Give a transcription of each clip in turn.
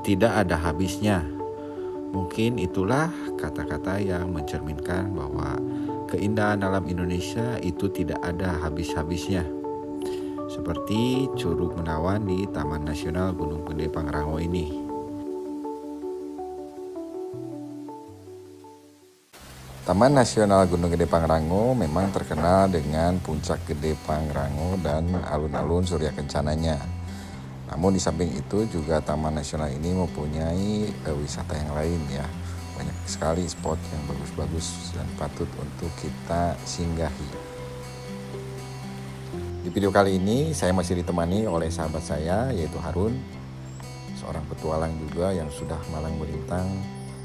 tidak ada habisnya. Mungkin itulah kata-kata yang mencerminkan bahwa keindahan alam Indonesia itu tidak ada habis-habisnya. Seperti Curug Menawan di Taman Nasional Gunung Gede Pangrango ini. Taman Nasional Gunung Gede Pangrango memang terkenal dengan puncak Gede Pangrango dan alun-alun Surya Kencananya. Namun di samping itu juga Taman Nasional ini mempunyai wisata yang lain ya. Banyak sekali spot yang bagus-bagus dan patut untuk kita singgahi. Di video kali ini saya masih ditemani oleh sahabat saya yaitu Harun, seorang petualang juga yang sudah malang melintang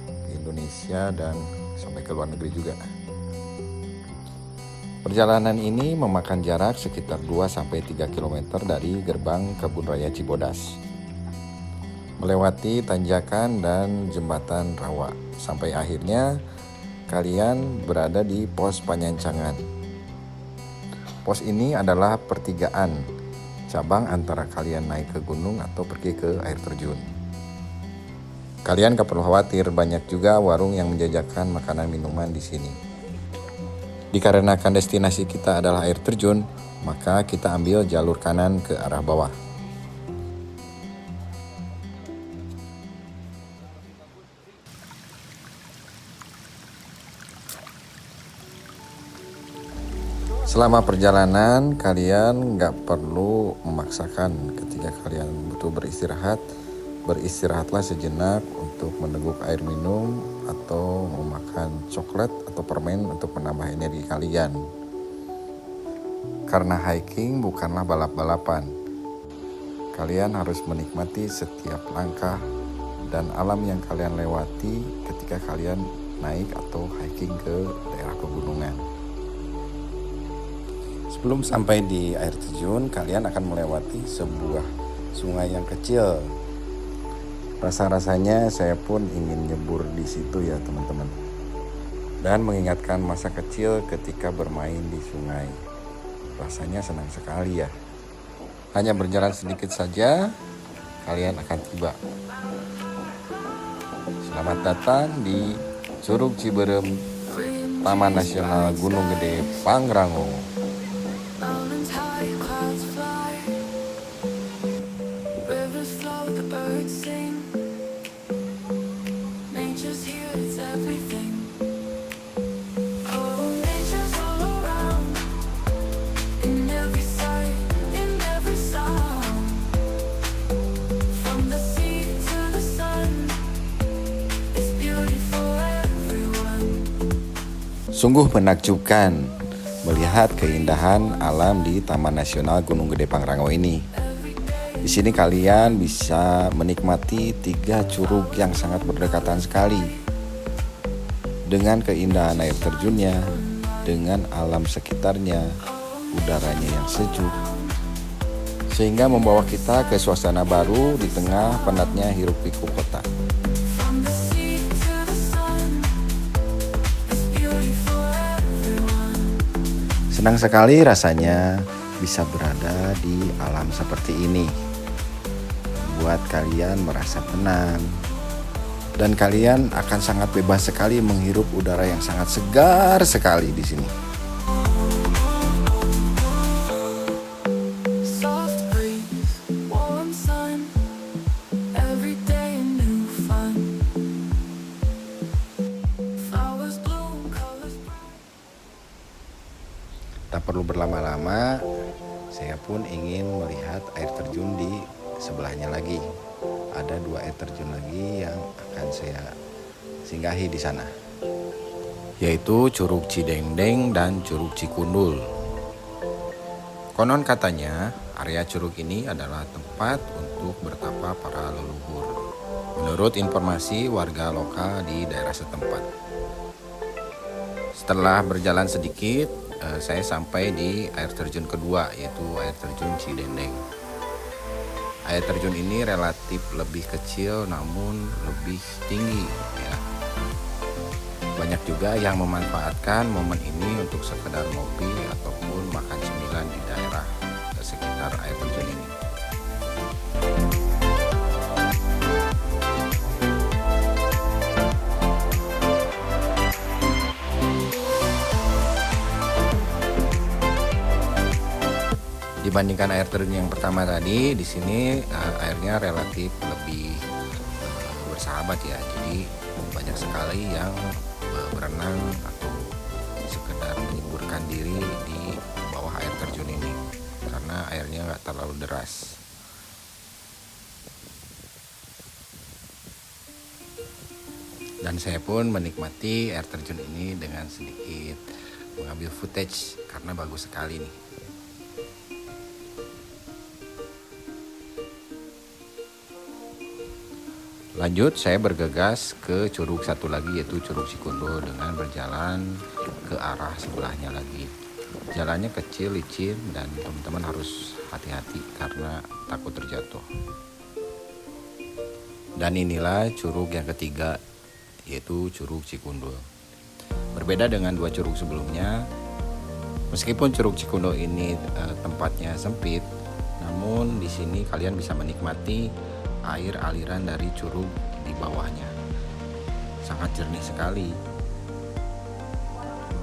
ke Indonesia dan sampai ke luar negeri juga. Perjalanan ini memakan jarak sekitar 2-3 km dari gerbang Kebun Raya Cibodas. Melewati tanjakan dan jembatan rawa. Sampai akhirnya kalian berada di pos Panyancangan. Pos ini adalah pertigaan cabang antara kalian naik ke gunung atau pergi ke air terjun. Kalian gak perlu khawatir, banyak juga warung yang menjajakan makanan minuman di sini. Dikarenakan destinasi kita adalah air terjun, maka kita ambil jalur kanan ke arah bawah. Selama perjalanan, kalian nggak perlu memaksakan. Ketika kalian butuh beristirahat, beristirahatlah sejenak untuk meneguk air minum atau memakan coklat atau permen untuk menambah energi kalian. Karena hiking bukanlah balap-balapan. Kalian harus menikmati setiap langkah dan alam yang kalian lewati ketika kalian naik atau hiking ke daerah pegunungan. Sebelum sampai di air terjun, kalian akan melewati sebuah sungai yang kecil. Rasa-rasanya saya pun ingin nyebur di situ ya teman-teman. Dan mengingatkan masa kecil ketika bermain di sungai. Rasanya senang sekali ya. Hanya berjalan sedikit saja, kalian akan tiba. Selamat datang di Curug Ciberem, Taman Nasional Gunung Gede Pangrango. Sungguh menakjubkan melihat keindahan alam di Taman Nasional Gunung Gede Pangrango ini. Di sini kalian bisa menikmati 3 curug yang sangat berdekatan sekali. Dengan keindahan air terjunnya, dengan alam sekitarnya, udaranya yang sejuk. Sehingga membawa kita ke suasana baru di tengah penatnya hiruk-pikuk kota. Senang sekali rasanya bisa berada di alam seperti ini. Membuat kalian merasa tenang. Dan kalian akan sangat bebas sekali menghirup udara yang sangat segar sekali di sini. Tak perlu berlama-lama, saya pun ingin melihat air terjun di sebelahnya lagi. Ada 2 air terjun lagi yang akan saya singgahi di sana, yaitu Curug Cidengdeng dan Curug Cikundul. Konon katanya, area curug ini adalah tempat untuk bertapa para leluhur, menurut informasi warga lokal di daerah setempat. Setelah berjalan sedikit, saya sampai di air terjun kedua, yaitu air terjun Cidendeng. Air terjun ini relatif lebih kecil namun lebih tinggi ya. Banyak juga yang memanfaatkan momen ini untuk sekedar ngopi ataupun makan cemilan di daerah sekitar air terjun ini. Dibandingkan air terjun yang pertama tadi, di sini airnya relatif lebih bersahabat ya. Jadi banyak sekali yang berenang atau sekedar menyemburkan diri di bawah air terjun ini karena airnya nggak terlalu deras. Dan saya pun menikmati air terjun ini dengan sedikit mengambil footage karena bagus sekali nih. Lanjut, saya bergegas ke curug satu lagi, yaitu Curug Cikundo, dengan berjalan ke arah sebelahnya lagi. Jalannya kecil, licin, dan teman-teman harus hati-hati karena takut terjatuh. Dan inilah curug yang ketiga, yaitu Curug Cikundo. Berbeda dengan dua curug sebelumnya, meskipun Curug Cikundo ini tempatnya sempit, namun di sini kalian bisa menikmati air aliran dari curug di bawahnya. Sangat jernih sekali.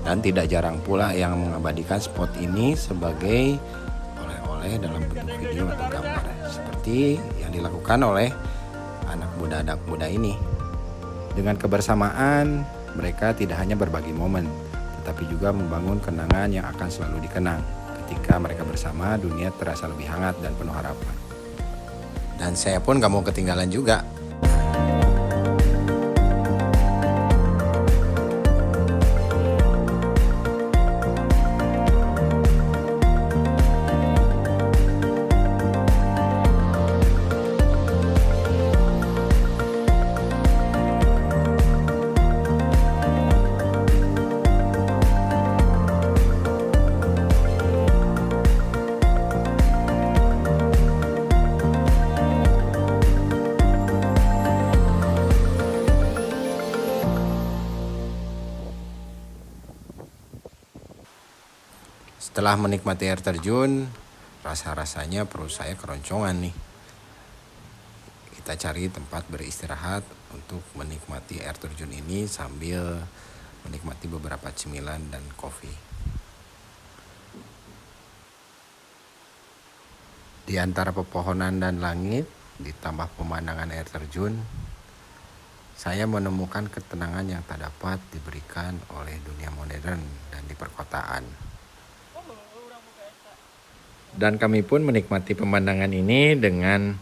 Dan tidak jarang pula yang mengabadikan spot ini sebagai oleh-oleh dalam bentuk video atau gambar, seperti yang dilakukan oleh anak muda ini. Dengan kebersamaan, mereka tidak hanya berbagi momen, tetapi juga membangun kenangan yang akan selalu dikenang. Ketika mereka bersama, dunia terasa lebih hangat dan penuh harapan. Dan saya pun gak mau ketinggalan juga. Setelah menikmati air terjun, rasa-rasanya perut saya keroncongan nih. Kita cari tempat beristirahat untuk menikmati air terjun ini sambil menikmati beberapa cemilan dan kopi. Di antara pepohonan dan langit, ditambah pemandangan air terjun, saya menemukan ketenangan yang tak dapat diberikan oleh dunia modern dan di perkotaan. Dan kami pun menikmati pemandangan ini dengan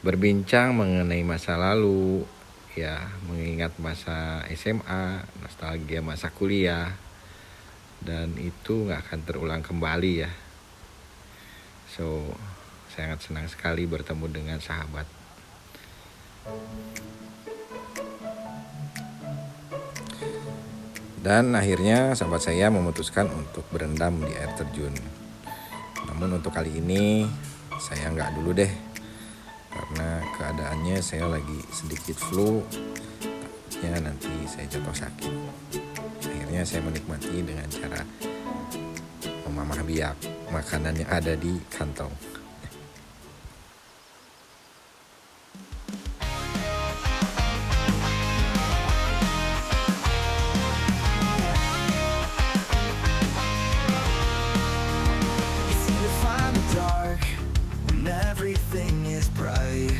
berbincang mengenai masa lalu, ya, mengingat masa SMA, nostalgia masa kuliah, dan itu nggak akan terulang kembali ya. So, saya sangat senang sekali bertemu dengan sahabat. Dan akhirnya sahabat saya memutuskan untuk berendam di air terjun. Namun untuk kali ini saya nggak dulu deh, karena keadaannya saya lagi sedikit flu, takutnya nanti saya jatuh sakit. Akhirnya saya menikmati dengan cara memamah biak makanan yang ada di kantong. Everything is bright.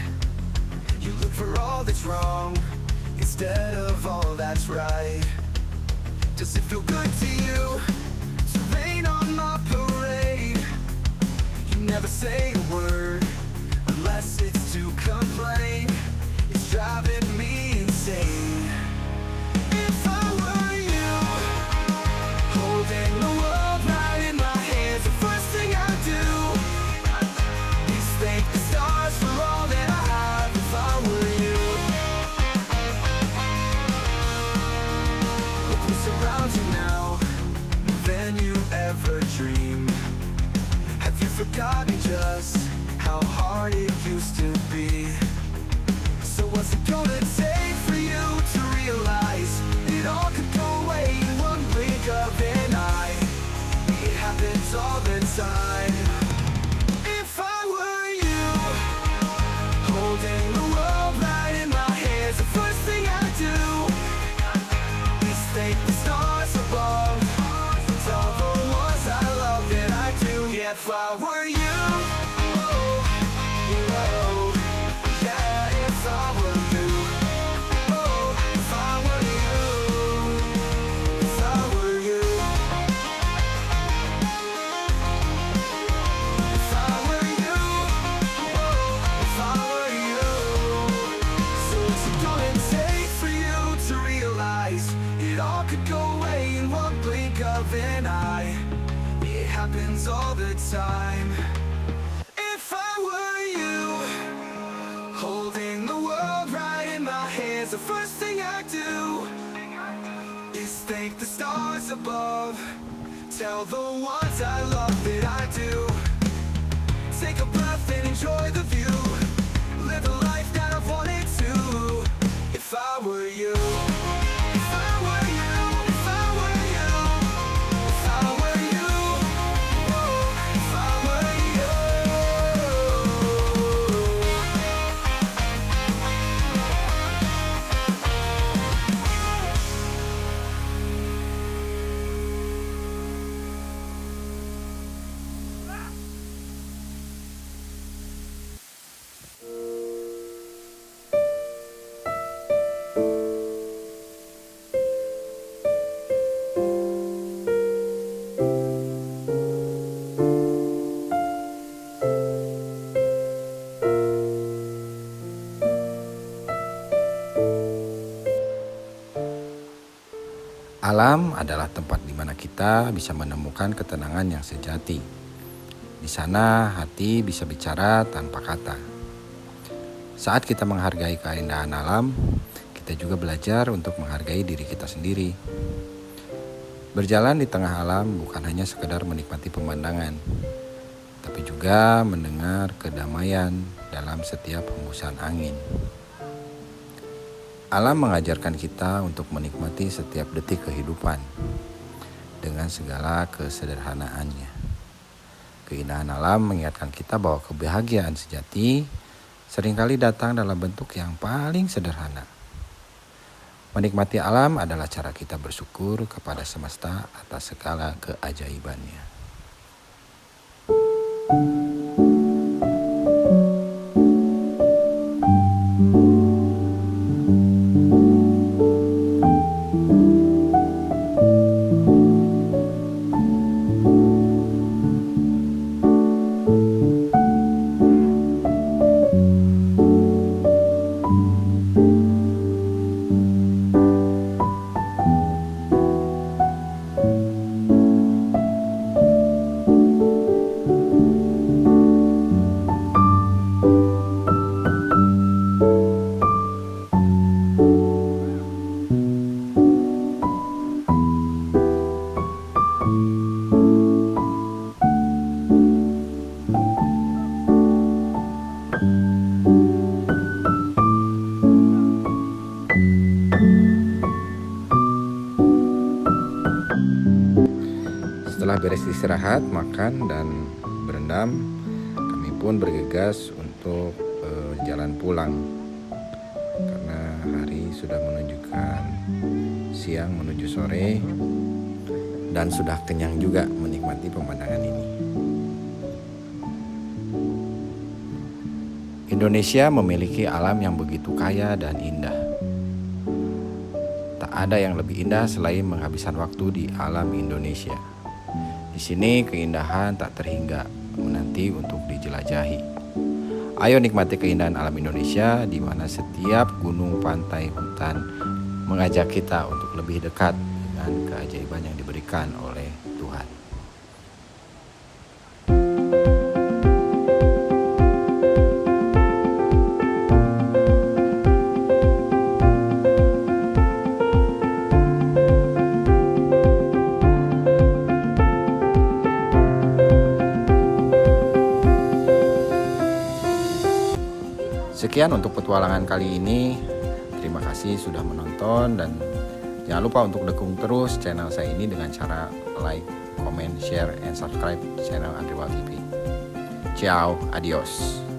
You look for all that's wrong instead of all that's right. Does it feel good to you to rain on my parade? You never say a word unless it's to complain. It's driving me insane. If I were you, holding the world right in my hands, the first thing I'd do is thank the stars for all that I have. If I were you, look what's around you now, more than you ever dreamed. Have you forgotten just how hard it used to be? So what's it gonna take for you to realize it all could go away in one blink of an eye? It happens all the time. If I were you, holding the world right in my hands, the first thing I'd do is thank the stars above. It's all the ones I love that I do. Yeah, if I were you. happens all the time. If I were you, holding the world right in my hands, the first thing I do is thank the stars above. Tell the ones I love that I do. Take a breath and enjoy the view. Live the life that I've wanted to. If I were you, if I were you, if I were you, if I were you, if I were you. Alam adalah tempat di mana kita bisa menemukan ketenangan yang sejati. Di sana hati bisa bicara tanpa kata. Saat kita menghargai keindahan alam, kita juga belajar untuk menghargai diri kita sendiri. Berjalan di tengah alam bukan hanya sekedar menikmati pemandangan, tapi juga mendengar kedamaian dalam setiap hembusan angin. Alam mengajarkan kita untuk menikmati setiap detik kehidupan dengan segala kesederhanaannya. Keindahan alam mengingatkan kita bahwa kebahagiaan sejati seringkali datang dalam bentuk yang paling sederhana. Menikmati alam adalah cara kita bersyukur kepada semesta atas segala keajaibannya. Setelah beres istirahat, makan, dan berendam, kami pun bergegas untuk jalan pulang. Karena hari sudah menunjukkan siang menuju sore dan sudah kenyang juga menikmati pemandangan ini. Indonesia memiliki alam yang begitu kaya dan indah. Tak ada yang lebih indah selain menghabiskan waktu di alam Indonesia. Di sini keindahan tak terhingga menanti untuk dijelajahi. Ayo nikmati keindahan alam Indonesia di mana setiap gunung, pantai, hutan mengajak kita untuk lebih dekat dengan keajaiban yang diberikan oleh Tuhan. Sekian untuk petualangan kali ini. Terima kasih sudah menonton dan jangan lupa untuk dukung terus channel saya ini dengan cara like, comment, share, and subscribe channel Andriwal TV. Ciao, adios.